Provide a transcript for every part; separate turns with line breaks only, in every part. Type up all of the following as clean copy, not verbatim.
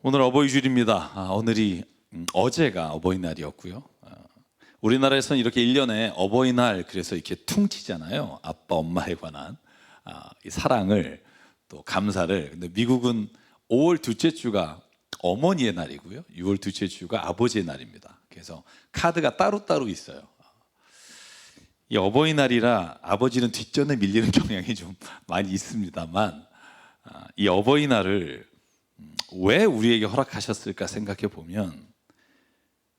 오늘 어버이주일입니다. 오늘이 어제가 어버이날이었고요. 우리나라에서는 이렇게 1년에 어버이날 그래서 이렇게 퉁치잖아요. 아빠, 엄마에 관한 이 사랑을 또 감사를. 근데 미국은 5월 둘째 주가 어머니의 날이고요. 6월 둘째 주가 아버지의 날입니다. 그래서 카드가 따로따로 있어요. 이 어버이날이라 아버지는 뒷전에 밀리는 경향이 좀 많이 있습니다만 이 어버이날을 왜 우리에게 허락하셨을까 생각해 보면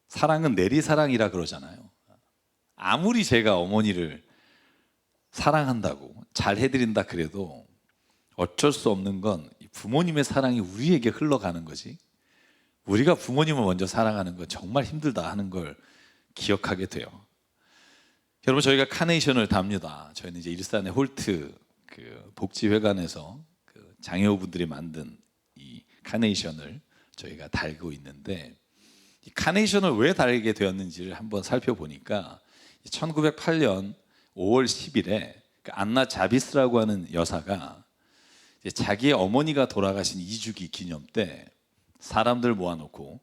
사랑은 내리사랑이라 그러잖아요. 아무리 제가 어머니를 사랑한다고 잘 해드린다 그래도 어쩔 수 없는 건 부모님의 사랑이 우리에게 흘러가는 거지, 우리가 부모님을 먼저 사랑하는 건 정말 힘들다 하는 걸 기억하게 돼요. 여러분, 저희가 카네이션을 답니다. 저희는 이제 일산의 홀트 그 복지회관에서 그 장애우분들이 만든 이 카네이션을 저희가 달고 있는데, 이 카네이션을 왜 달게 되었는지를 한번 살펴보니까 1908년 5월 10일에 그 안나 자비스라고 하는 여사가 이제 자기의 어머니가 돌아가신 2주기 기념 때 사람들 모아놓고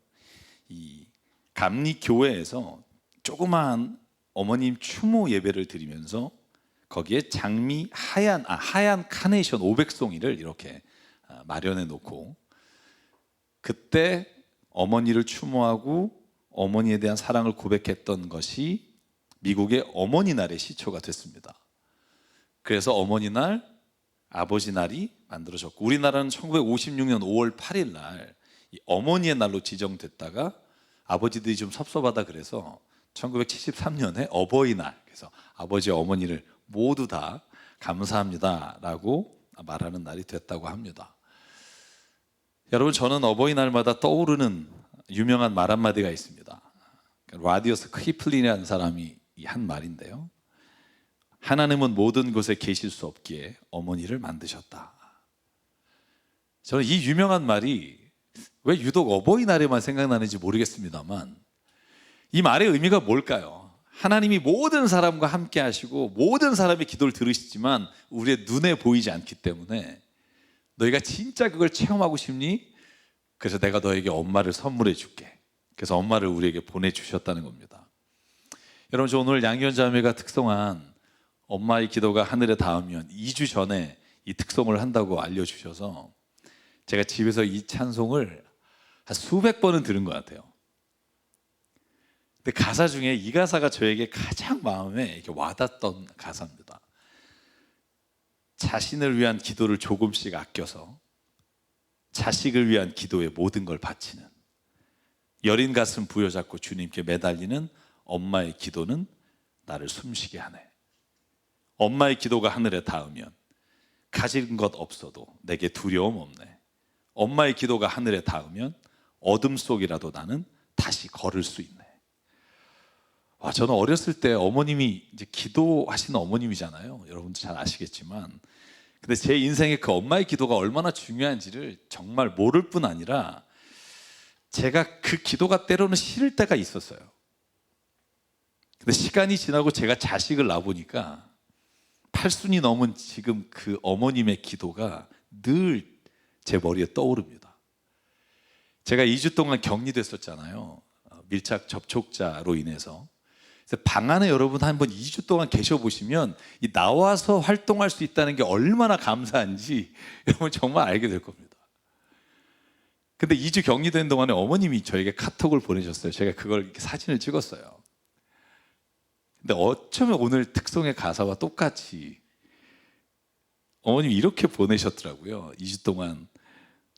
이 감리교회에서 조그마한 어머님 추모 예배를 드리면서 거기에 장미 하얀 카네이션 500송이를 이렇게 마련해 놓고 그때 어머니를 추모하고 어머니에 대한 사랑을 고백했던 것이 미국의 어머니 날의 시초가 됐습니다. 그래서 어머니 날, 아버지 날이 만들어졌고, 우리나라는 1956년 5월 8일 날 이 어머니의 날로 지정됐다가 아버지들이 좀 섭섭하다 그래서 1973년에 어버이날, 그래서 아버지 어머니를 모두 다 감사합니다 라고 말하는 날이 됐다고 합니다. 여러분, 저는 어버이날마다 떠오르는 유명한 말 한마디가 있습니다. 라디오스 키플린이라는 사람이 한 말인데요, 하나님은 모든 곳에 계실 수 없기에 어머니를 만드셨다. 저는 이 유명한 말이 왜 유독 어버이날에만 생각나는지 모르겠습니다만 이 말의 의미가 뭘까요? 하나님이 모든 사람과 함께 하시고 모든 사람의 기도를 들으시지만 우리의 눈에 보이지 않기 때문에 너희가 진짜 그걸 체험하고 싶니? 그래서 내가 너에게 엄마를 선물해 줄게. 그래서 엄마를 우리에게 보내주셨다는 겁니다. 여러분, 저 오늘 양현 자매가 특성한 엄마의 기도가 하늘에 닿으면 2주 전에 이 특성을 한다고 알려주셔서 제가 집에서 이 찬송을 한 수백 번은 들은 것 같아요. 근데 가사 중에 이 가사가 저에게 가장 마음에 이렇게 와닿던 가사입니다. 자신을 위한 기도를 조금씩 아껴서 자식을 위한 기도에 모든 걸 바치는, 여린 가슴 부여잡고 주님께 매달리는 엄마의 기도는 나를 숨쉬게 하네. 엄마의 기도가 하늘에 닿으면 가진 것 없어도 내게 두려움 없네. 엄마의 기도가 하늘에 닿으면 어둠 속이라도 나는 다시 걸을 수 있네. 와, 저는 어렸을 때 어머님이 이제 기도하시는 어머님이잖아요. 여러분도 잘 아시겠지만, 근데 제 인생에 그 엄마의 기도가 얼마나 중요한지를 정말 모를 뿐 아니라 제가 그 기도가 때로는 싫을 때가 있었어요. 근데 시간이 지나고 제가 자식을 낳아보니까 8순이 넘은 지금 그 어머님의 기도가 늘 제 머리에 떠오릅니다. 제가 2주 동안 격리됐었잖아요. 밀착 접촉자로 인해서. 그래서 방 안에 여러분 한번 2주 동안 계셔보시면 이 나와서 활동할 수 있다는 게 얼마나 감사한지 여러분 정말 알게 될 겁니다. 근데 2주 격리된 동안에 어머님이 저에게 카톡을 보내셨어요. 제가 그걸 이렇게 사진을 찍었어요. 근데 어쩌면 오늘 특송의 가사와 똑같이 어머님이 이렇게 보내셨더라고요. 2주 동안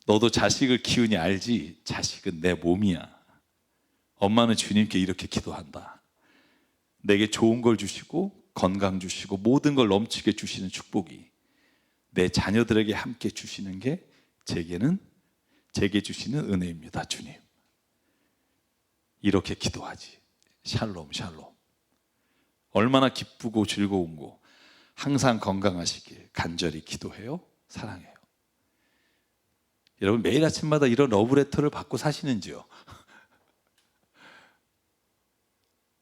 너도 자식을 키우니 알지? 자식은 내 몸이야. 엄마는 주님께 이렇게 기도한다. 내게 좋은 걸 주시고 건강 주시고 모든 걸 넘치게 주시는 축복이 내 자녀들에게 함께 주시는 게 제게 주시는 은혜입니다. 주님, 이렇게 기도하지. 샬롬 샬롬. 얼마나 기쁘고 즐거운고. 항상 건강하시길 간절히 기도해요. 사랑해요. 여러분, 매일 아침마다 이런 러브레터를 받고 사시는지요?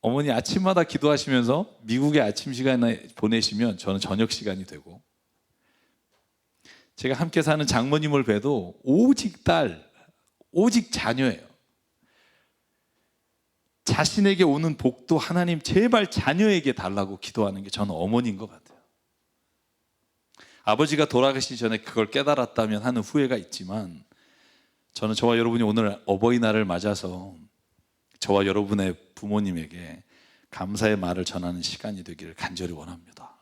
어머니 아침마다 기도하시면서 미국의 아침 시간에 보내시면 저는 저녁 시간이 되고, 제가 함께 사는 장모님을 뵈도 오직 딸, 오직 자녀예요. 자신에게 오는 복도 하나님 제발 자녀에게 달라고 기도하는 게 저는 어머니인 것 같아요. 아버지가 돌아가시기 전에 그걸 깨달았다면 하는 후회가 있지만, 저는 저와 여러분이 오늘 어버이날을 맞아서 저와 여러분의 부모님에게 감사의 말을 전하는 시간이 되기를 간절히 원합니다.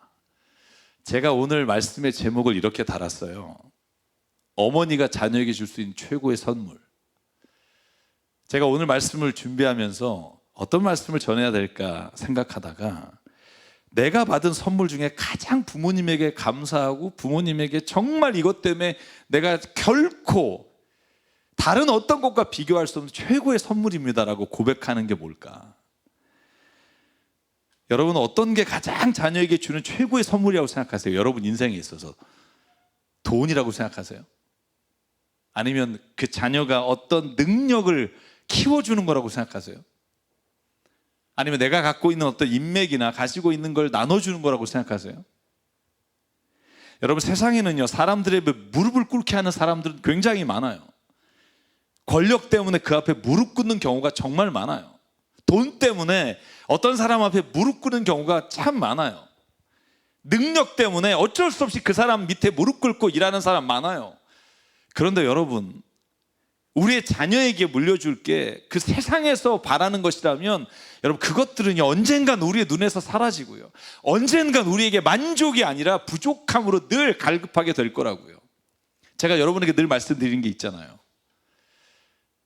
제가 오늘 말씀의 제목을 이렇게 달았어요. 어머니가 자녀에게 줄 수 있는 최고의 선물. 제가 오늘 말씀을 준비하면서 어떤 말씀을 전해야 될까 생각하다가, 내가 받은 선물 중에 가장 부모님에게 감사하고 부모님에게 정말 이것 때문에 내가 결코 다른 어떤 것과 비교할 수 없는 최고의 선물입니다라고 고백하는 게 뭘까? 여러분은 어떤 게 가장 자녀에게 주는 최고의 선물이라고 생각하세요? 여러분 인생에 있어서 돈이라고 생각하세요? 아니면 그 자녀가 어떤 능력을 키워주는 거라고 생각하세요? 아니면 내가 갖고 있는 어떤 인맥이나 가지고 있는 걸 나눠주는 거라고 생각하세요? 여러분, 세상에는요, 사람들의 무릎을 꿇게 하는 사람들은 굉장히 많아요. 권력 때문에 그 앞에 무릎 꿇는 경우가 정말 많아요. 돈 때문에 어떤 사람 앞에 무릎 꿇는 경우가 참 많아요. 능력 때문에 어쩔 수 없이 그 사람 밑에 무릎 꿇고 일하는 사람 많아요. 그런데 여러분, 우리의 자녀에게 물려줄 게 그 세상에서 바라는 것이라면, 여러분, 그것들은요, 언젠간 우리의 눈에서 사라지고요, 언젠간 우리에게 만족이 아니라 부족함으로 늘 갈급하게 될 거라고요. 제가 여러분에게 늘 말씀드리는 게 있잖아요.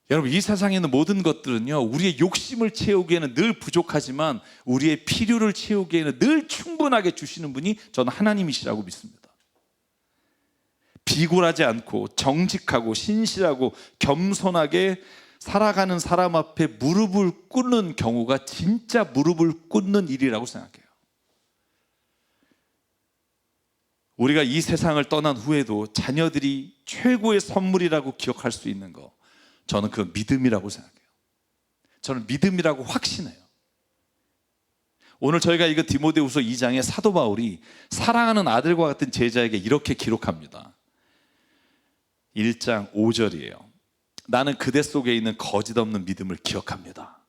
여러분, 이 세상에 있는 모든 것들은요, 우리의 욕심을 채우기에는 늘 부족하지만 우리의 필요를 채우기에는 늘 충분하게 주시는 분이 저는 하나님이시라고 믿습니다. 비굴하지 않고 정직하고 신실하고 겸손하게 살아가는 사람 앞에 무릎을 꿇는 경우가 진짜 무릎을 꿇는 일이라고 생각해요. 우리가 이 세상을 떠난 후에도 자녀들이 최고의 선물이라고 기억할 수 있는 거, 저는 그 믿음이라고 생각해요. 저는 믿음이라고 확신해요. 오늘 저희가 읽은 디모데후서 2장에 사도 바울이 사랑하는 아들과 같은 제자에게 이렇게 기록합니다. 1장 5절이에요. 나는 그대 속에 있는 거짓 없는 믿음을 기억합니다.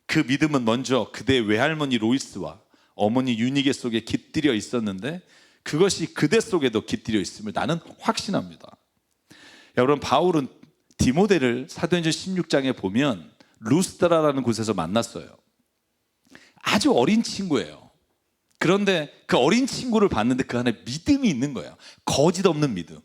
그 믿음은 먼저 그대의 외할머니 로이스와 어머니 유니게 속에 깃들여 있었는데 그것이 그대 속에도 깃들여 있음을 나는 확신합니다. 여러분, 바울은 디모데를 사도행전 16장에 보면 루스드라라는 곳에서 만났어요. 아주 어린 친구예요. 그런데 그 어린 친구를 봤는데 그 안에 믿음이 있는 거예요. 거짓 없는 믿음.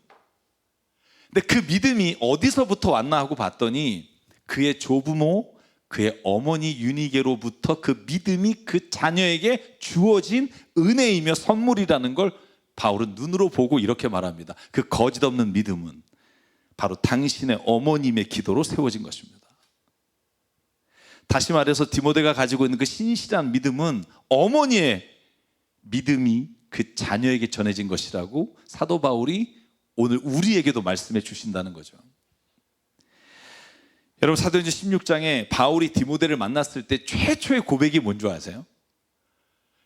근데 그 믿음이 어디서부터 왔나 하고 봤더니 그의 조부모, 그의 어머니 유니게로부터 그 믿음이 그 자녀에게 주어진 은혜이며 선물이라는 걸 바울은 눈으로 보고 이렇게 말합니다. 그 거짓 없는 믿음은 바로 당신의 어머님의 기도로 세워진 것입니다. 다시 말해서 디모데가 가지고 있는 그 신실한 믿음은 어머니의 믿음이 그 자녀에게 전해진 것이라고 사도 바울이 오늘 우리에게도 말씀해 주신다는 거죠. 여러분, 사도행전 16장에 바울이 디모데를 만났을 때 최초의 고백이 뭔 줄 아세요?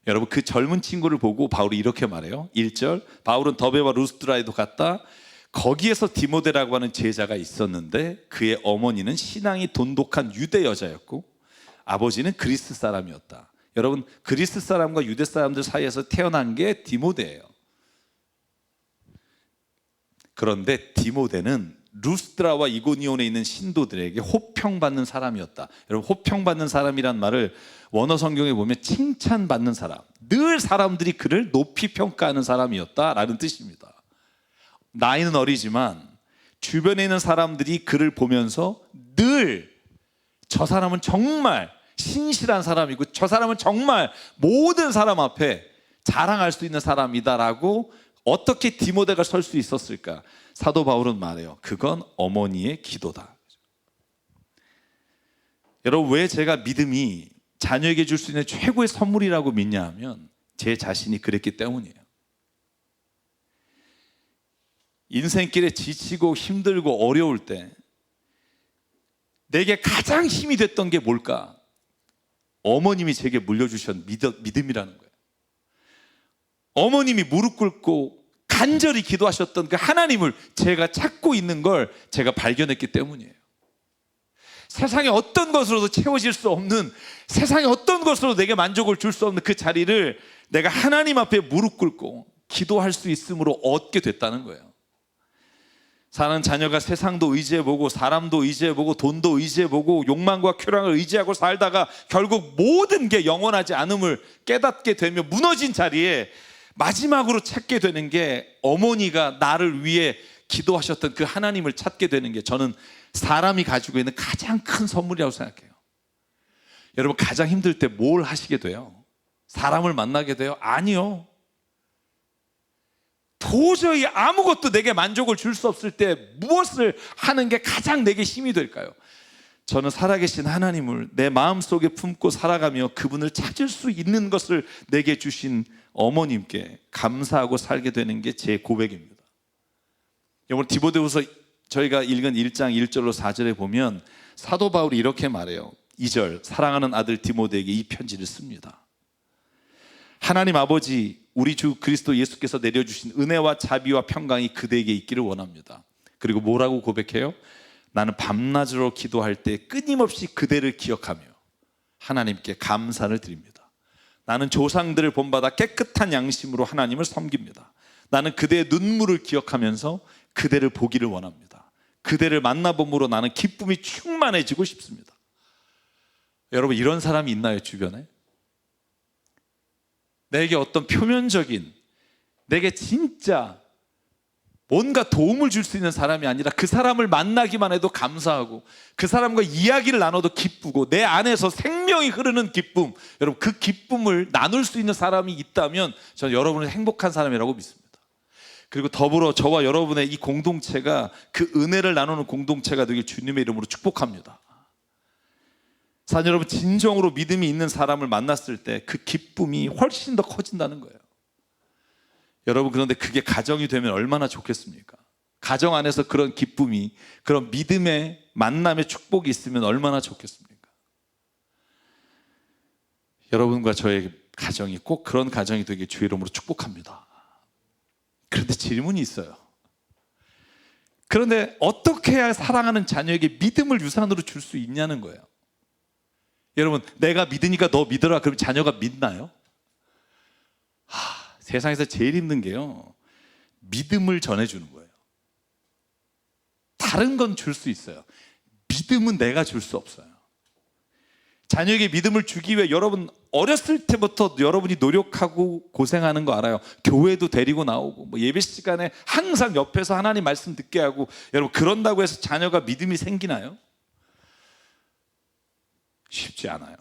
여러분, 그 젊은 친구를 보고 바울이 이렇게 말해요. 1절, 바울은 더베와 루스드라에도 갔다. 거기에서 디모데라고 하는 제자가 있었는데 그의 어머니는 신앙이 돈독한 유대 여자였고 아버지는 그리스 사람이었다. 여러분, 그리스 사람과 유대 사람들 사이에서 태어난 게 디모데예요. 그런데 디모데는 루스드라와 이고니온에 있는 신도들에게 호평받는 사람이었다. 여러분, 호평받는 사람이란 말을 원어 성경에 보면 칭찬받는 사람, 늘 사람들이 그를 높이 평가하는 사람이었다라는 뜻입니다. 나이는 어리지만 주변에 있는 사람들이 그를 보면서 늘 저 사람은 정말 신실한 사람이고 저 사람은 정말 모든 사람 앞에 자랑할 수 있는 사람이다라고 어떻게 디모데가 설 수 있었을까? 사도 바울은 말해요. 그건 어머니의 기도다. 여러분, 왜 제가 믿음이 자녀에게 줄 수 있는 최고의 선물이라고 믿냐 하면 제 자신이 그랬기 때문이에요. 인생길에 지치고 힘들고 어려울 때 내게 가장 힘이 됐던 게 뭘까? 어머님이 제게 물려주신 믿음이라는 거예요. 어머님이 무릎 꿇고 간절히 기도하셨던 그 하나님을 제가 찾고 있는 걸 제가 발견했기 때문이에요. 세상의 어떤 것으로도 채워질 수 없는, 세상의 어떤 것으로도 내게 만족을 줄 수 없는 그 자리를 내가 하나님 앞에 무릎 꿇고 기도할 수 있음으로 얻게 됐다는 거예요. 사는 자녀가 세상도 의지해보고 사람도 의지해보고 돈도 의지해보고 욕망과 쾌락을 의지하고 살다가 결국 모든 게 영원하지 않음을 깨닫게 되며 무너진 자리에 마지막으로 찾게 되는 게 어머니가 나를 위해 기도하셨던 그 하나님을 찾게 되는 게 저는 사람이 가지고 있는 가장 큰 선물이라고 생각해요. 여러분, 가장 힘들 때 뭘 하시게 돼요? 사람을 만나게 돼요? 아니요. 도저히 아무것도 내게 만족을 줄 수 없을 때 무엇을 하는 게 가장 내게 힘이 될까요? 저는 살아계신 하나님을 내 마음속에 품고 살아가며 그분을 찾을 수 있는 것을 내게 주신 어머님께 감사하고 살게 되는 게 제 고백입니다. 여러분, 디모데후서 저희가 읽은 1장 1절로 4절에 보면 사도 바울이 이렇게 말해요. 2절, 사랑하는 아들 디모데에게 이 편지를 씁니다. 하나님 아버지, 우리 주 그리스도 예수께서 내려주신 은혜와 자비와 평강이 그대에게 있기를 원합니다. 그리고 뭐라고 고백해요? 나는 밤낮으로 기도할 때 끊임없이 그대를 기억하며 하나님께 감사를 드립니다. 나는 조상들을 본받아 깨끗한 양심으로 하나님을 섬깁니다. 나는 그대의 눈물을 기억하면서 그대를 보기를 원합니다. 그대를 만나봄으로 나는 기쁨이 충만해지고 싶습니다. 여러분, 이런 사람이 있나요, 주변에? 내게 어떤 표면적인, 내게 진짜 뭔가 도움을 줄 수 있는 사람이 아니라 그 사람을 만나기만 해도 감사하고 그 사람과 이야기를 나눠도 기쁘고 내 안에서 생명이 흐르는 기쁨, 여러분, 그 기쁨을 나눌 수 있는 사람이 있다면 저는 여러분은 행복한 사람이라고 믿습니다. 그리고 더불어 저와 여러분의 이 공동체가 그 은혜를 나누는 공동체가 되길 주님의 이름으로 축복합니다. 사실 여러분, 진정으로 믿음이 있는 사람을 만났을 때 그 기쁨이 훨씬 더 커진다는 거예요. 여러분, 그런데 그게 가정이 되면 얼마나 좋겠습니까? 가정 안에서 그런 기쁨이, 그런 믿음의 만남의 축복이 있으면 얼마나 좋겠습니까? 여러분과 저의 가정이 꼭 그런 가정이 되길 주의 이름으로 축복합니다. 그런데 질문이 있어요. 그런데 어떻게 해야 사랑하는 자녀에게 믿음을 유산으로 줄 수 있냐는 거예요. 여러분, 내가 믿으니까 너 믿어라 그러면 자녀가 믿나요? 세상에서 제일 힘든 게요, 믿음을 전해주는 거예요. 다른 건 줄 수 있어요. 믿음은 내가 줄 수 없어요. 자녀에게 믿음을 주기 위해 여러분 어렸을 때부터 여러분이 노력하고 고생하는 거 알아요. 교회도 데리고 나오고 뭐 예배 시간에 항상 옆에서 하나님 말씀 듣게 하고, 여러분, 그런다고 해서 자녀가 믿음이 생기나요? 쉽지 않아요.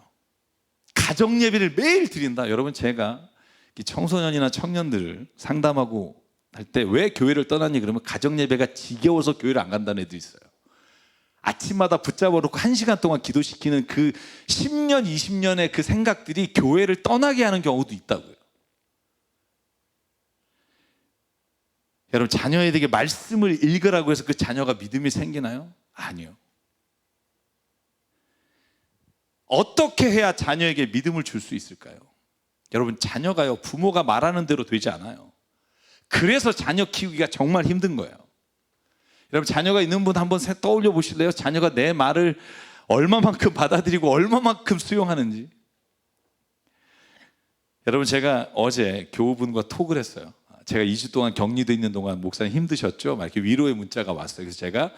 가정 예배를 매일 드린다. 여러분, 제가 청소년이나 청년들을 상담하고 할 때 왜 교회를 떠났니 그러면 가정 예배가 지겨워서 교회를 안 간다는 애도 있어요. 아침마다 붙잡아 놓고 1시간 동안 기도시키는 그 10년, 20년의 그 생각들이 교회를 떠나게 하는 경우도 있다고요. 여러분, 자녀에게 말씀을 읽으라고 해서 그 자녀가 믿음이 생기나요? 아니요. 어떻게 해야 자녀에게 믿음을 줄 수 있을까요? 여러분, 자녀가요, 부모가 말하는 대로 되지 않아요. 그래서 자녀 키우기가 정말 힘든 거예요. 여러분, 자녀가 있는 분 한번 떠올려 보실래요? 자녀가 내 말을 얼마만큼 받아들이고 얼마만큼 수용하는지. 여러분, 제가 어제 교우분과 톡을 했어요. 제가 2주 동안 격리돼 있는 동안 목사님 힘드셨죠? 막 이렇게 위로의 문자가 왔어요. 그래서 제가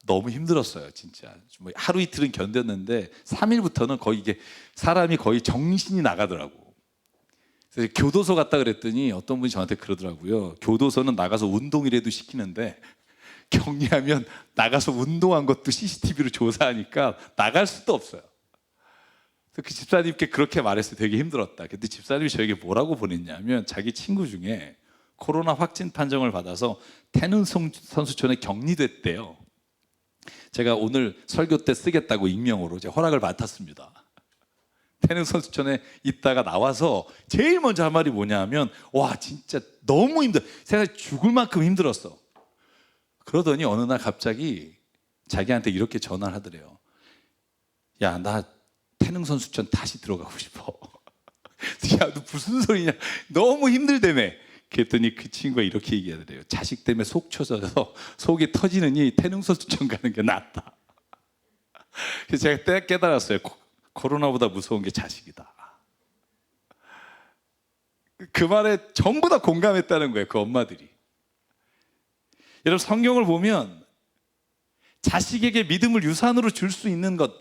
너무 힘들었어요, 진짜. 뭐 하루 이틀은 견뎠는데 3일부터는 거의 이게 사람이 거의 정신이 나가더라고. 그래서 교도소 갔다 그랬더니 어떤 분이 저한테 그러더라고요. 교도소는 나가서 운동이라도 시키는데 격리하면 나가서 운동한 것도 CCTV로 조사하니까 나갈 수도 없어요. 그래서 그 집사님께 그렇게 말했어요. 되게 힘들었다. 근데 집사님이 저에게 뭐라고 보냈냐면, 자기 친구 중에 코로나 확진 판정을 받아서 태릉 선수촌에 격리됐대요. 제가 오늘 설교 때 쓰겠다고 익명으로 이제 허락을 맡았습니다. 태릉 선수촌에 있다가 나와서 제일 먼저 한 말이 뭐냐 하면, 와, 진짜 너무 힘들어. 세상에 죽을 만큼 힘들었어. 그러더니 어느 날 갑자기 자기한테 이렇게 전화를 하더래요. 야, 나 태릉 선수촌 다시 들어가고 싶어. 야, 너 무슨 소리냐? 너무 힘들다며. 그랬더니 그 친구가 이렇게 얘기하더래요. 자식 때문에 속 터져서 속이 터지느니 태릉 선수촌 가는 게 낫다. 그래서 제가 깨달았어요. 코로나보다 무서운 게 자식이다. 그 말에 전부 다 공감했다는 거예요, 그 엄마들이. 여러분, 성경을 보면 자식에게 믿음을 유산으로 줄 수 있는 것,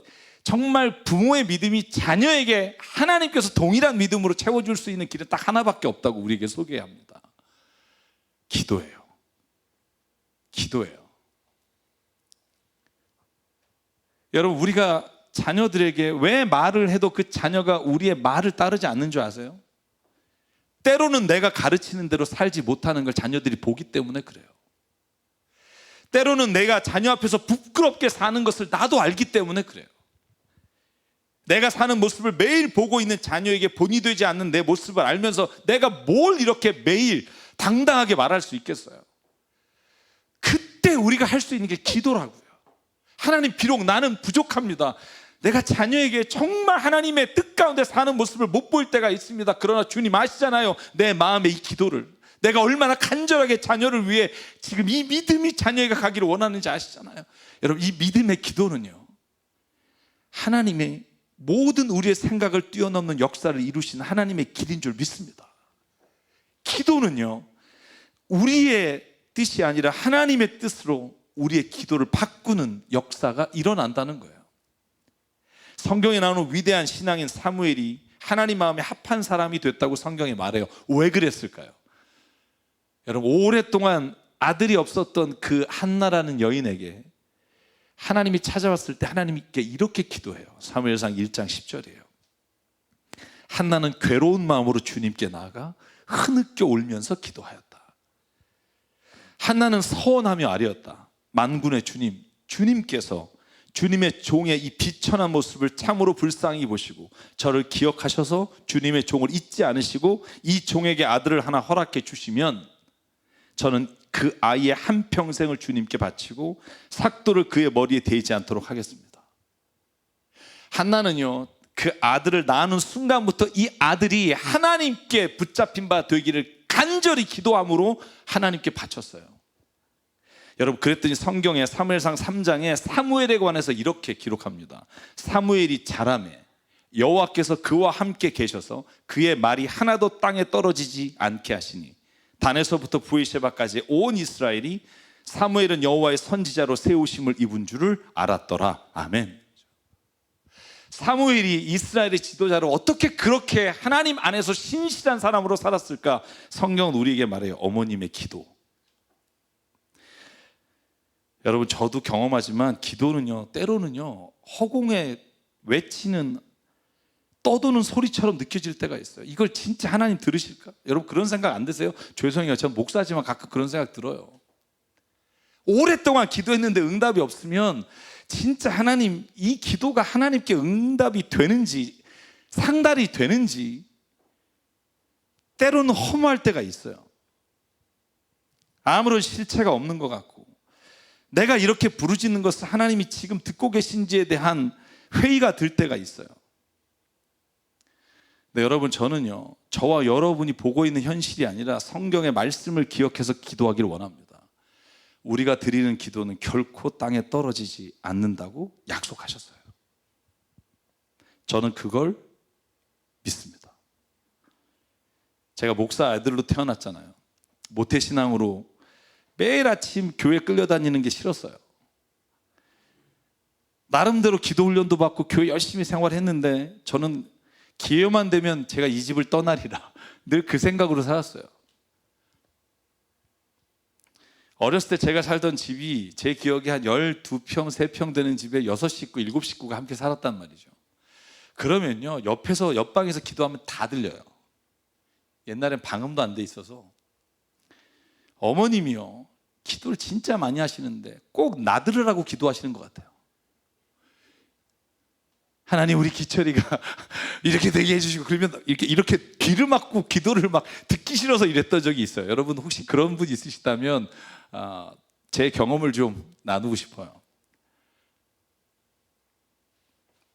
정말 부모의 믿음이 자녀에게 하나님께서 동일한 믿음으로 채워줄 수 있는 길은 딱 하나밖에 없다고 우리에게 소개합니다. 기도예요. 기도예요. 여러분, 우리가 자녀들에게 왜 말을 해도 그 자녀가 우리의 말을 따르지 않는 줄 아세요? 때로는 내가 가르치는 대로 살지 못하는 걸 자녀들이 보기 때문에 그래요. 때로는 내가 자녀 앞에서 부끄럽게 사는 것을 나도 알기 때문에 그래요. 내가 사는 모습을 매일 보고 있는 자녀에게 본이 되지 않는 내 모습을 알면서 내가 뭘 이렇게 매일 당당하게 말할 수 있겠어요? 그때 우리가 할 수 있는 게 기도라고요. 하나님, 비록 나는 부족합니다. 내가 자녀에게 정말 하나님의 뜻 가운데 사는 모습을 못 보일 때가 있습니다. 그러나 주님 아시잖아요, 내 마음의 이 기도를. 내가 얼마나 간절하게 자녀를 위해 지금 이 믿음이 자녀에게 가기를 원하는지 아시잖아요. 여러분, 이 믿음의 기도는요, 하나님의 모든 우리의 생각을 뛰어넘는 역사를 이루시는 하나님의 길인 줄 믿습니다. 기도는요, 우리의 뜻이 아니라 하나님의 뜻으로 우리의 기도를 바꾸는 역사가 일어난다는 거예요. 성경에 나오는 위대한 신앙인 사무엘이 하나님 마음에 합한 사람이 됐다고 성경에 말해요. 왜 그랬을까요? 여러분, 오랫동안 아들이 없었던 그 한나라는 여인에게 하나님이 찾아왔을 때 하나님께 이렇게 기도해요. 사무엘상 1장 10절이에요. 한나는 괴로운 마음으로 주님께 나아가 흐느껴 울면서 기도하였다. 한나는 서원하며 아뢰었다. 만군의 주님, 주님께서 주님의 종의 이 비천한 모습을 참으로 불쌍히 보시고 저를 기억하셔서 주님의 종을 잊지 않으시고 이 종에게 아들을 하나 허락해 주시면 저는 그 아이의 한평생을 주님께 바치고 삭도를 그의 머리에 대지 않도록 하겠습니다. 한나는요, 그 아들을 낳는 순간부터 이 아들이 하나님께 붙잡힌 바 되기를 간절히 기도함으로 하나님께 바쳤어요. 여러분, 그랬더니 성경에 사무엘상 3장에 사무엘에 관해서 이렇게 기록합니다. 사무엘이 자라매 여호와께서 그와 함께 계셔서 그의 말이 하나도 땅에 떨어지지 않게 하시니 단에서부터 브에셰바까지 온 이스라엘이 사무엘은 여호와의 선지자로 세우심을 입은 줄을 알았더라. 아멘. 사무엘이 이스라엘의 지도자로 어떻게 그렇게 하나님 안에서 신실한 사람으로 살았을까? 성경은 우리에게 말해요. 어머님의 기도. 여러분, 저도 경험하지만 기도는요, 때로는요, 허공에 외치는 떠도는 소리처럼 느껴질 때가 있어요. 이걸 진짜 하나님 들으실까? 여러분, 그런 생각 안 드세요? 죄송해요, 전 목사지만 가끔 그런 생각 들어요. 오랫동안 기도했는데 응답이 없으면 진짜 하나님, 이 기도가 하나님께 응답이 되는지 상달이 되는지 때로는 허무할 때가 있어요. 아무런 실체가 없는 것 같고 내가 이렇게 부르짖는 것을 하나님이 지금 듣고 계신지에 대한 회의가 들 때가 있어요. 네, 여러분, 저는요, 저와 여러분이 보고 있는 현실이 아니라 성경의 말씀을 기억해서 기도하기를 원합니다. 우리가 드리는 기도는 결코 땅에 떨어지지 않는다고 약속하셨어요. 저는 그걸 믿습니다. 제가 목사 아들로 태어났잖아요. 모태신앙으로 매일 아침 교회 끌려다니는 게 싫었어요. 나름대로 기도 훈련도 받고 교회 열심히 생활했는데 저는 기회만 되면 제가 이 집을 떠나리라 늘 그 생각으로 살았어요. 어렸을 때 제가 살던 집이 제 기억에 한 12평, 3평 되는 집에 6식구, 7식구가 함께 살았단 말이죠. 그러면요, 옆에서 옆방에서 기도하면 다 들려요. 옛날엔 방음도 안 돼 있어서. 어머님이요, 기도를 진짜 많이 하시는데 꼭 나들으라고 기도하시는 것 같아요. 하나님, 우리 기철이가 이렇게 되게 해주시고, 그러면 이렇게 귀를 막고 기도를 막 듣기 싫어서 이랬던 적이 있어요. 여러분, 혹시 그런 분 있으시다면 제 경험을 좀 나누고 싶어요.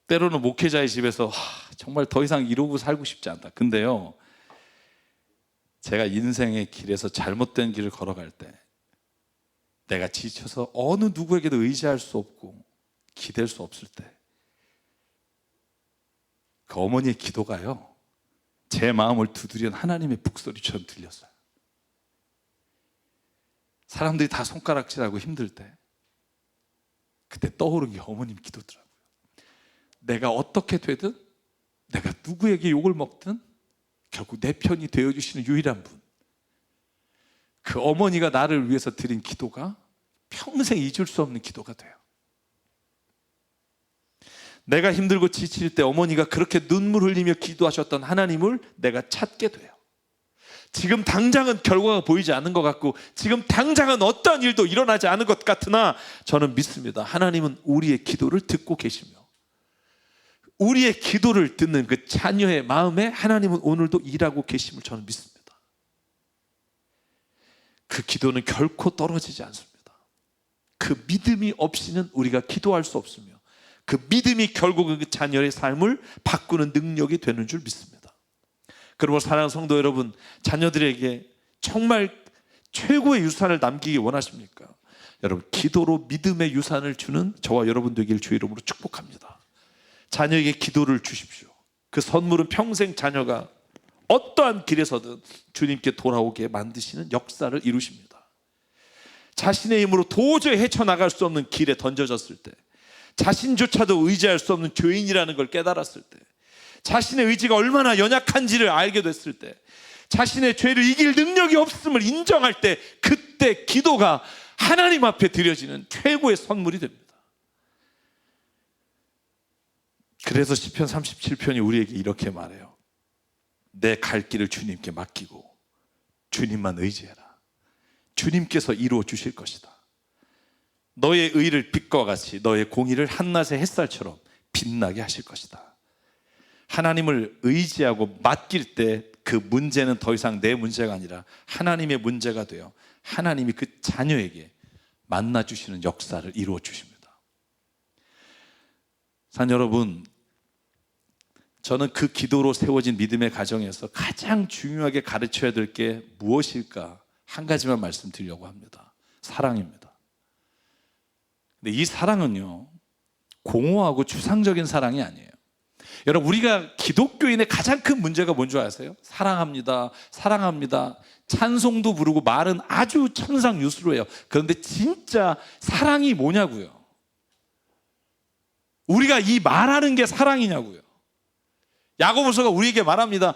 때로는 목회자의 집에서 정말 더 이상 이러고 살고 싶지 않다. 근데요, 제가 인생의 길에서 잘못된 길을 걸어갈 때 내가 지쳐서 어느 누구에게도 의지할 수 없고 기댈 수 없을 때 그 어머니의 기도가요, 제 마음을 두드리는 하나님의 북소리처럼 들렸어요. 사람들이 다 손가락질하고 힘들 때 그때 떠오른 게 어머님 기도더라고요. 내가 어떻게 되든, 내가 누구에게 욕을 먹든 결국 내 편이 되어주시는 유일한 분, 그 어머니가 나를 위해서 드린 기도가 평생 잊을 수 없는 기도가 돼요. 내가 힘들고 지칠 때 어머니가 그렇게 눈물 흘리며 기도하셨던 하나님을 내가 찾게 돼요. 지금 당장은 결과가 보이지 않는 것 같고, 지금 당장은 어떠한 일도 일어나지 않은 것 같으나 저는 믿습니다. 하나님은 우리의 기도를 듣고 계시며, 우리의 기도를 듣는 그 자녀의 마음에 하나님은 오늘도 일하고 계심을 저는 믿습니다. 그 기도는 결코 떨어지지 않습니다. 그 믿음이 없이는 우리가 기도할 수 없으며, 그 믿음이 결국은 그 자녀의 삶을 바꾸는 능력이 되는 줄 믿습니다. 그리고 사랑하는 성도 여러분, 자녀들에게 정말 최고의 유산을 남기기 원하십니까? 여러분, 기도로 믿음의 유산을 주는 저와 여러분 되길 주의 이름으로 축복합니다. 자녀에게 기도를 주십시오. 그 선물은 평생 자녀가 어떠한 길에서든 주님께 돌아오게 만드시는 역사를 이루십니다. 자신의 힘으로 도저히 헤쳐나갈 수 없는 길에 던져졌을 때, 자신조차도 의지할 수 없는 죄인이라는 걸 깨달았을 때, 자신의 의지가 얼마나 연약한지를 알게 됐을 때, 자신의 죄를 이길 능력이 없음을 인정할 때, 그때 기도가 하나님 앞에 드려지는 최고의 선물이 됩니다. 그래서 시편 37편이 우리에게 이렇게 말해요. 내 갈 길을 주님께 맡기고 주님만 의지해라. 주님께서 이루어 주실 것이다. 너의 의를 빛과 같이, 너의 공의를 한낮의 햇살처럼 빛나게 하실 것이다. 하나님을 의지하고 맡길 때 그 문제는 더 이상 내 문제가 아니라 하나님의 문제가 되어 하나님이 그 자녀에게 만나주시는 역사를 이루어 주십니다. 산 여러분, 저는 그 기도로 세워진 믿음의 가정에서 가장 중요하게 가르쳐야 될 게 무엇일까? 한 가지만 말씀드리려고 합니다. 사랑입니다. 근데 이 사랑은요, 공허하고 추상적인 사랑이 아니에요. 여러분, 우리가 기독교인의 가장 큰 문제가 뭔지 아세요? 사랑합니다, 사랑합니다, 찬송도 부르고 말은 아주 천상유수로 해요. 그런데 진짜 사랑이 뭐냐고요? 우리가 이 말하는 게 사랑이냐고요? 야고보서가 우리에게 말합니다.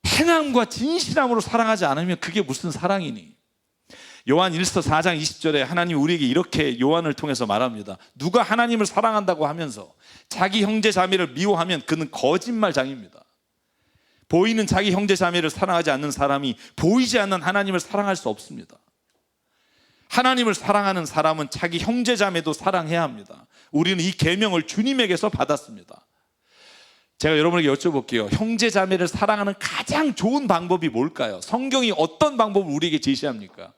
행함과 진실함으로 사랑하지 않으면 그게 무슨 사랑이니? 요한 1서 4장 20절에 하나님이 우리에게 이렇게 요한을 통해서 말합니다. 누가 하나님을 사랑한다고 하면서 자기 형제 자매를 미워하면 그는 거짓말장입니다. 보이는 자기 형제 자매를 사랑하지 않는 사람이 보이지 않는 하나님을 사랑할 수 없습니다. 하나님을 사랑하는 사람은 자기 형제 자매도 사랑해야 합니다. 우리는 이 계명을 주님에게서 받았습니다. 제가 여러분에게 여쭤볼게요. 형제 자매를 사랑하는 가장 좋은 방법이 뭘까요? 성경이 어떤 방법을 우리에게 제시합니까?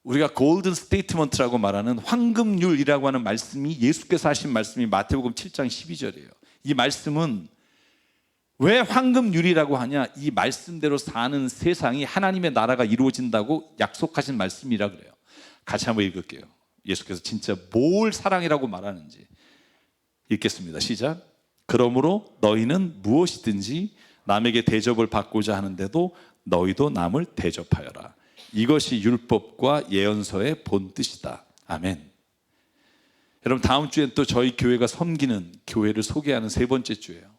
우리가 골든 스테이트먼트라고 말하는 황금률이라고 하는 말씀이, 예수께서 하신 말씀이 마태복음 7장 12절이에요. 이 말씀은 왜 황금률이라고 하냐? 이 말씀대로 사는 세상이 하나님의 나라가 이루어진다고 약속하신 말씀이라 그래요. 같이 한번 읽을게요. 예수께서 진짜 뭘 사랑이라고 말하는지 읽겠습니다. 시작. 그러므로 너희는 무엇이든지 남에게 대접을 받고자 하는데도 너희도 남을 대접하여라. 이것이 율법과 예언서의 본뜻이다. 아멘. 여러분, 다음 주엔 또 저희 교회가 섬기는 교회를 소개하는 세 번째 주예요.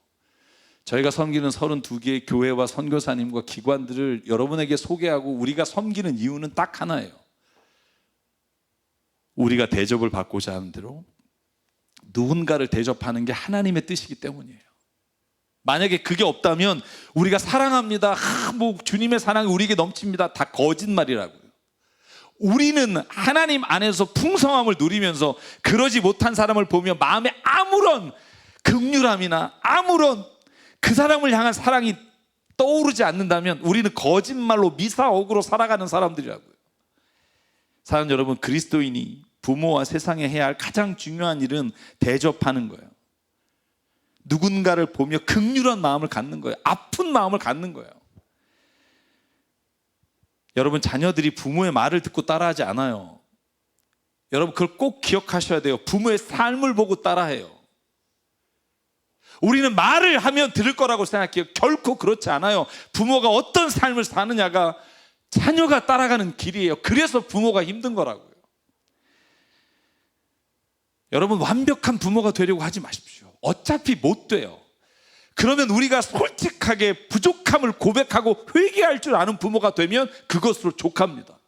저희가 섬기는 32개의 교회와 선교사님과 기관들을 여러분에게 소개하고 우리가 섬기는 이유는 딱 하나예요. 우리가 대접을 받고자 하는 대로 누군가를 대접하는 게 하나님의 뜻이기 때문이에요. 만약에 그게 없다면 우리가 사랑합니다, 주님의 사랑이 우리에게 넘칩니다, 다 거짓말이라고요. 우리는 하나님 안에서 풍성함을 누리면서 그러지 못한 사람을 보며 마음에 아무런 긍휼함이나 아무런 그 사람을 향한 사랑이 떠오르지 않는다면 우리는 거짓말로 미사옥으로 살아가는 사람들이라고요. 사랑하는 여러분, 그리스도인이 부모와 세상에 해야 할 가장 중요한 일은 대접하는 거예요. 누군가를 보며 긍휼한 마음을 갖는 거예요. 아픈 마음을 갖는 거예요. 여러분, 자녀들이 부모의 말을 듣고 따라하지 않아요. 여러분 그걸 꼭 기억하셔야 돼요. 부모의 삶을 보고 따라해요. 우리는 말을 하면 들을 거라고 생각해요. 결코 그렇지 않아요. 부모가 어떤 삶을 사느냐가 자녀가 따라가는 길이에요. 그래서 부모가 힘든 거라고요. 여러분 완벽한 부모가 되려고 하지 마십시오. 어차피 못 돼요. 그러면 우리가 솔직하게 부족함을 고백하고 회개할 줄 아는 부모가 되면 그것으로 족합니다.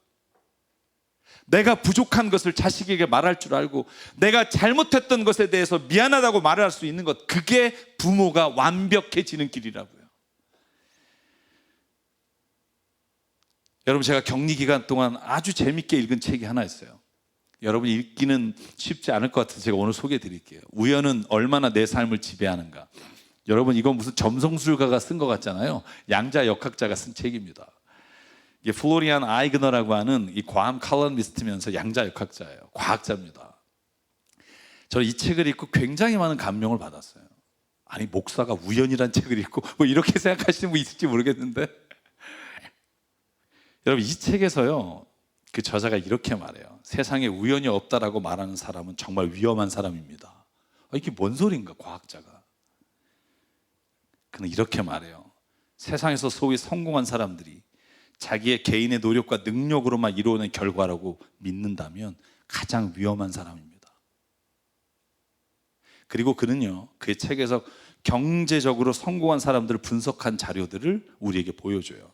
내가 부족한 것을 자식에게 말할 줄 알고 내가 잘못했던 것에 대해서 미안하다고 말할 수 있는 것, 그게 부모가 완벽해지는 길이라고요. 여러분 제가 격리 기간 동안 아주 재밌게 읽은 책이 하나 있어요. 여러분 읽기는 쉽지 않을 것 같아서 제가 오늘 소개해 드릴게요. 우연은 얼마나 내 삶을 지배하는가. 여러분 이건 무슨 점성술가가 쓴 것 같잖아요. 양자 역학자가 쓴 책입니다. 이게 플로리안 아이그너라고 하는 이 과학 칼럼니스트면서 양자 역학자예요. 과학자입니다. 저는 이 책을 읽고 굉장히 많은 감명을 받았어요. 아니 목사가 우연이란 책을 읽고 뭐 이렇게 생각하시는 분 있을지 모르겠는데 여러분 이 책에서요 그 저자가 이렇게 말해요. 세상에 우연이 없다라고 말하는 사람은 정말 위험한 사람입니다. 이게 뭔 소린가 과학자가. 그는 이렇게 말해요. 세상에서 소위 성공한 사람들이 자기의 개인의 노력과 능력으로만 이루어낸 결과라고 믿는다면 가장 위험한 사람입니다. 그리고 그는요 그의 책에서 경제적으로 성공한 사람들을 분석한 자료들을 우리에게 보여줘요.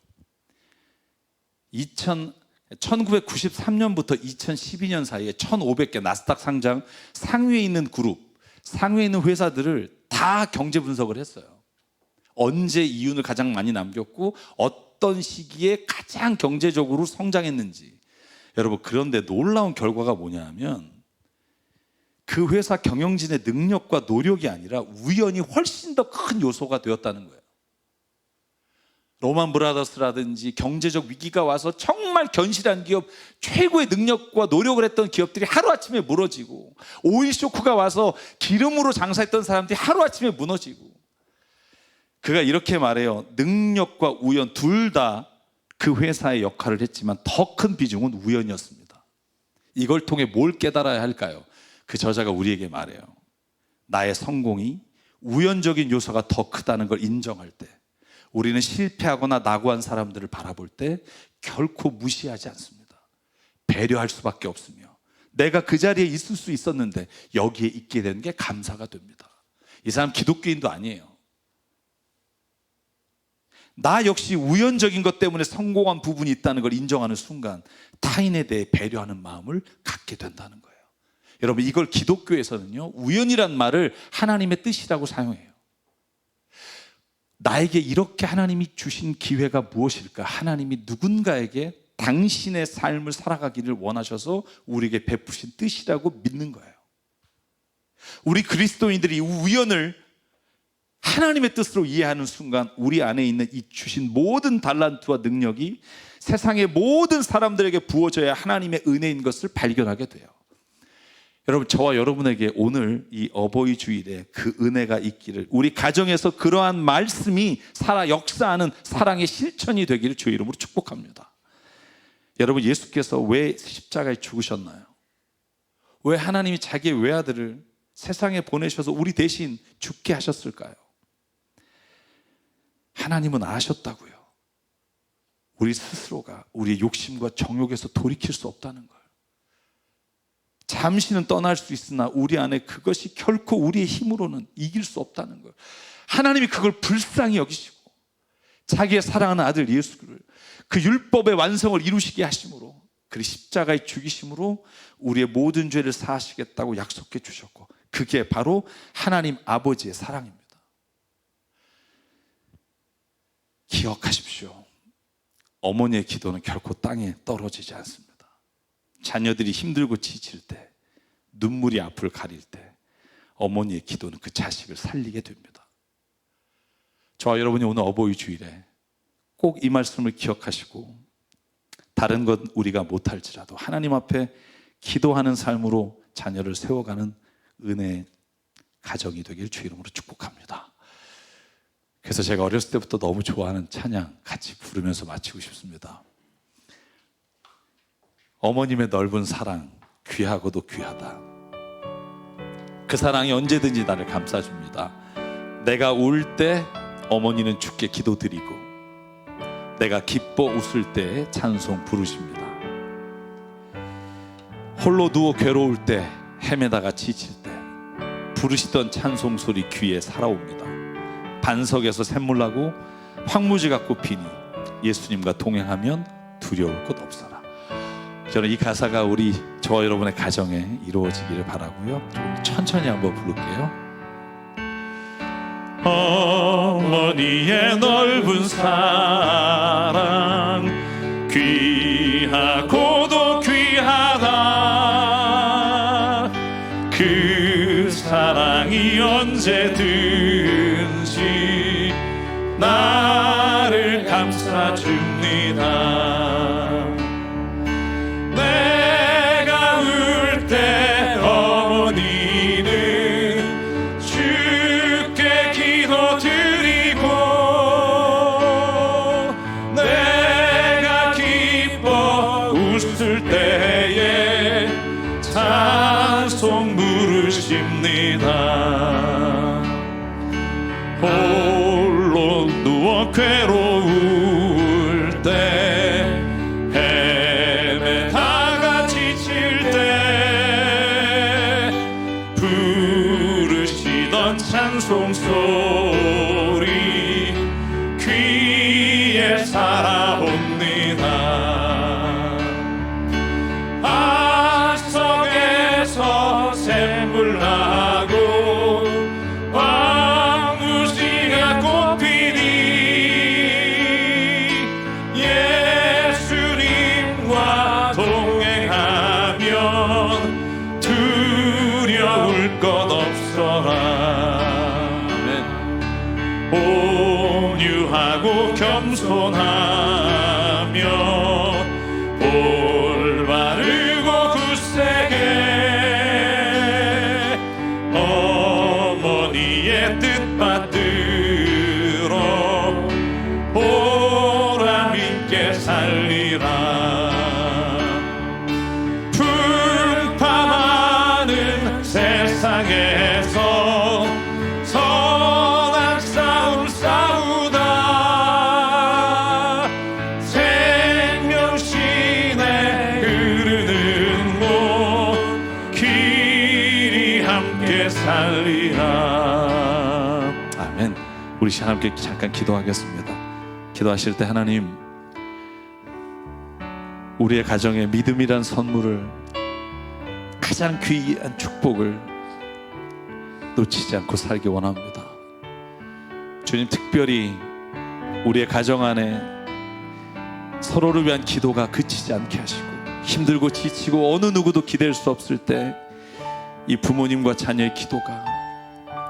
1993년부터 2012년 사이에 1,500개 나스닥 상장 상위에 있는 그룹, 상위에 있는 회사들을 다 경제 분석을 했어요. 언제 이윤을 가장 많이 남겼고 어떤 시기에 가장 경제적으로 성장했는지. 여러분 그런데 놀라운 결과가 뭐냐면 그 회사 경영진의 능력과 노력이 아니라 우연이 훨씬 더 큰 요소가 되었다는 거예요. 로만 브라더스라든지 경제적 위기가 와서 정말 견실한 기업, 최고의 능력과 노력을 했던 기업들이 하루아침에 무너지고, 오일 쇼크가 와서 기름으로 장사했던 사람들이 하루아침에 무너지고. 그가 이렇게 말해요. 능력과 우연 둘 다 그 회사의 역할을 했지만 더 큰 비중은 우연이었습니다. 이걸 통해 뭘 깨달아야 할까요? 그 저자가 우리에게 말해요. 나의 성공이 우연적인 요소가 더 크다는 걸 인정할 때, 우리는 실패하거나 낙오한 사람들을 바라볼 때 결코 무시하지 않습니다. 배려할 수밖에 없으며 내가 그 자리에 있을 수 있었는데 여기에 있게 된 게 감사가 됩니다. 이 사람 기독교인도 아니에요. 나 역시 우연적인 것 때문에 성공한 부분이 있다는 걸 인정하는 순간 타인에 대해 배려하는 마음을 갖게 된다는 거예요. 여러분 이걸 기독교에서는요 우연이란 말을 하나님의 뜻이라고 사용해요. 나에게 이렇게 하나님이 주신 기회가 무엇일까? 하나님이 누군가에게 당신의 삶을 살아가기를 원하셔서 우리에게 베푸신 뜻이라고 믿는 거예요. 우리 그리스도인들이 우연을 하나님의 뜻으로 이해하는 순간 우리 안에 있는 이 주신 모든 달란트와 능력이 세상의 모든 사람들에게 부어져야 하나님의 은혜인 것을 발견하게 돼요. 여러분 저와 여러분에게 오늘 이 어버이 주일에 그 은혜가 있기를, 우리 가정에서 그러한 말씀이 살아 역사하는 사랑의 실천이 되기를 주의 이름으로 축복합니다. 여러분 예수께서 왜 십자가에 죽으셨나요? 왜 하나님이 자기의 외아들을 세상에 보내셔서 우리 대신 죽게 하셨을까요? 하나님은 아셨다고요. 우리 스스로가 우리의 욕심과 정욕에서 돌이킬 수 없다는 걸. 잠시는 떠날 수 있으나 우리 안에 그것이 결코 우리의 힘으로는 이길 수 없다는 걸. 하나님이 그걸 불쌍히 여기시고 자기의 사랑하는 아들 예수를 그 율법의 완성을 이루시게 하심으로, 그 십자가의 죽이심으로 우리의 모든 죄를 사하시겠다고 약속해 주셨고, 그게 바로 하나님 아버지의 사랑입니다. 기억하십시오. 어머니의 기도는 결코 땅에 떨어지지 않습니다. 자녀들이 힘들고 지칠 때, 눈물이 앞을 가릴 때 어머니의 기도는 그 자식을 살리게 됩니다. 저와 여러분이 오늘 어버이 주일에 꼭 이 말씀을 기억하시고, 다른 것 우리가 못할지라도 하나님 앞에 기도하는 삶으로 자녀를 세워가는 은혜의 가정이 되길 주 이름으로 축복합니다. 그래서 제가 어렸을 때부터 너무 좋아하는 찬양 같이 부르면서 마치고 싶습니다. 어머님의 넓은 사랑 귀하고도 귀하다. 그 사랑이 언제든지 나를 감싸줍니다. 내가 울 때 어머니는 주께 기도드리고, 내가 기뻐 웃을 때 찬송 부르십니다. 홀로 누워 괴로울 때, 헤매다가 지칠 때 부르시던 찬송 소리 귀에 살아옵니다. 반석에서 샘물 나고 황무지 같고 비니 예수님과 동행하면 두려울 것 없어라. 저는 이 가사가 저와 여러분의 가정에 이루어지기를 바라고요. 좀 천천히 한번 부를게요. 어머니의 넓은 사랑 귀하고도 귀하다. 그 사랑이 언제든지 나를 감싸줍니다. 내가 울 때 어머니는 주께 기도드리고, 내가 기뻐 웃을 때에 찬송 부르십니다. 홀로 누워 괴로울 때, 헤매다가 지칠 때 부르시던 찬송 소리 귀에 살아옵니다. 반석에서 샘물 나고 황무지가 꽃피니 예수님과 동행하면 두려울 것 없어라. 온유하고 겸손하며 올바르고 굳세게 어머니의 뜻 받들어 보람 있게 살리라. 풍파많은 세상에서 선한 싸움 싸우다 생명신에 흐르는 곳 길이 함께 살리라. 아멘. 우리 함께 잠깐 기도하겠습니다. 기도하실 때 하나님, 우리의 가정에 믿음이란 선물을, 가장 귀한 축복을 놓치지 않고 살기 원합니다. 주님, 특별히 우리의 가정 안에 서로를 위한 기도가 그치지 않게 하시고, 힘들고 지치고 어느 누구도 기댈 수 없을 때 이 부모님과 자녀의 기도가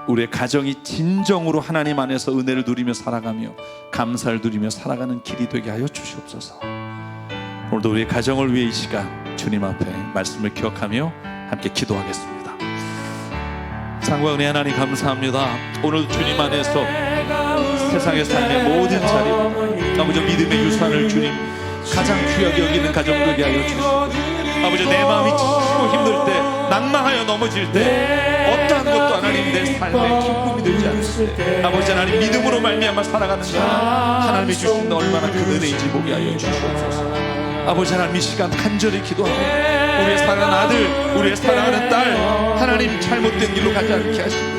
우리의 가정이 진정으로 하나님 안에서 은혜를 누리며 살아가며 감사를 누리며 살아가는 길이 되게 하여 주시옵소서. 오늘도 우리의 가정을 위해 이 시간 주님 앞에 말씀을 기억하며 함께 기도하겠습니다. 사랑과 은혜 하나님 감사합니다. 오늘 주님 안에서 세상의 삶의 모든 자리, 아버지 믿음의 유산을 주님 가장 귀하게 여기는 가정 되게 하여 주시옵소서. 아버지, 내 마음이 지치고 힘들 때, 낭망하여 넘어질 때, 어떠한 것도 하나님 내 삶의 기쁨이 되지 않을 때, 아버지 하나님 믿음으로 말미암아 살아가는 자 하나님이 주신 얼마나 큰 은혜인지 보게 하여 주시옵소서. 아버지 하나님, 이 시간 간절히 기도하고 우리의 사랑하는 아들, 우리의 사랑하는 딸 하나님 잘못된 길로 가지 않게 하시고,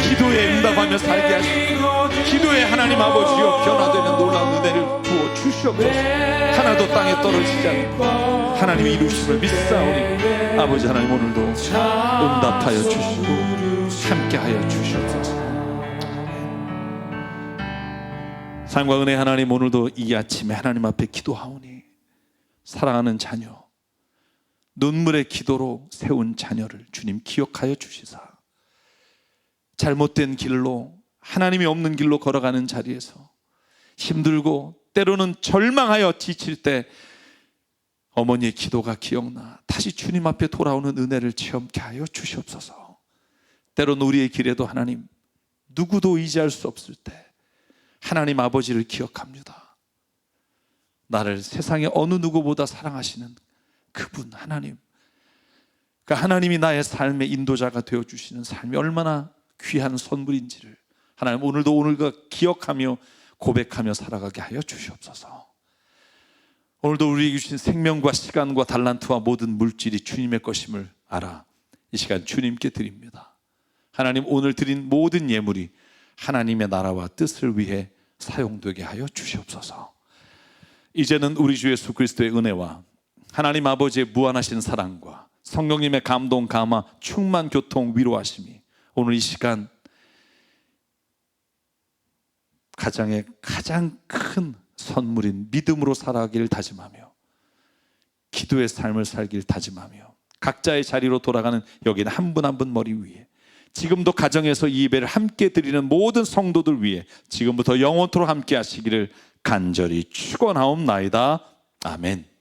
기도에 응답하며 살게 하시고, 기도에 하나님 아버지여 변화되는 놀라운 은혜를 부어 주시옵소서. 하나도 땅에 떨어지지 않고 하나님의 이루심을 믿사오니 아버지 하나님, 오늘도 응답하여 주시고 함께하여 주시옵소서. 사랑과 은혜 하나님, 오늘도 이 아침에 하나님 앞에 기도하오니 사랑하는 자녀, 눈물의 기도로 세운 자녀를 주님 기억하여 주시사, 잘못된 길로, 하나님이 없는 길로 걸어가는 자리에서 힘들고 때로는 절망하여 지칠 때 어머니의 기도가 기억나 다시 주님 앞에 돌아오는 은혜를 체험케 하여 주시옵소서. 때로는 우리의 길에도 하나님, 누구도 의지할 수 없을 때 하나님 아버지를 기억합니다. 나를 세상의 어느 누구보다 사랑하시는 그분 하나님, 그러니까 하나님이 나의 삶의 인도자가 되어주시는 삶이 얼마나 귀한 선물인지를 하나님 오늘도 오늘과 기억하며 고백하며 살아가게 하여 주시옵소서. 오늘도 우리에게 주신 생명과 시간과 달란트와 모든 물질이 주님의 것임을 알아 이 시간 주님께 드립니다. 하나님 오늘 드린 모든 예물이 하나님의 나라와 뜻을 위해 사용되게 하여 주시옵소서. 이제는 우리 주 예수 그리스도의 은혜와 하나님 아버지의 무한하신 사랑과 성령님의 감동, 감화, 충만, 교통, 위로하심이 오늘 이 시간 가장 큰 선물인 믿음으로 살아가기를 다짐하며 기도의 삶을 살기를 다짐하며 각자의 자리로 돌아가는 여기는 한 분 한 분 머리 위에 지금도 가정에서 이 예배를 함께 드리는 모든 성도들 위해 지금부터 영원토록 함께 하시기를 간절히 축원하옵나이다. 아멘.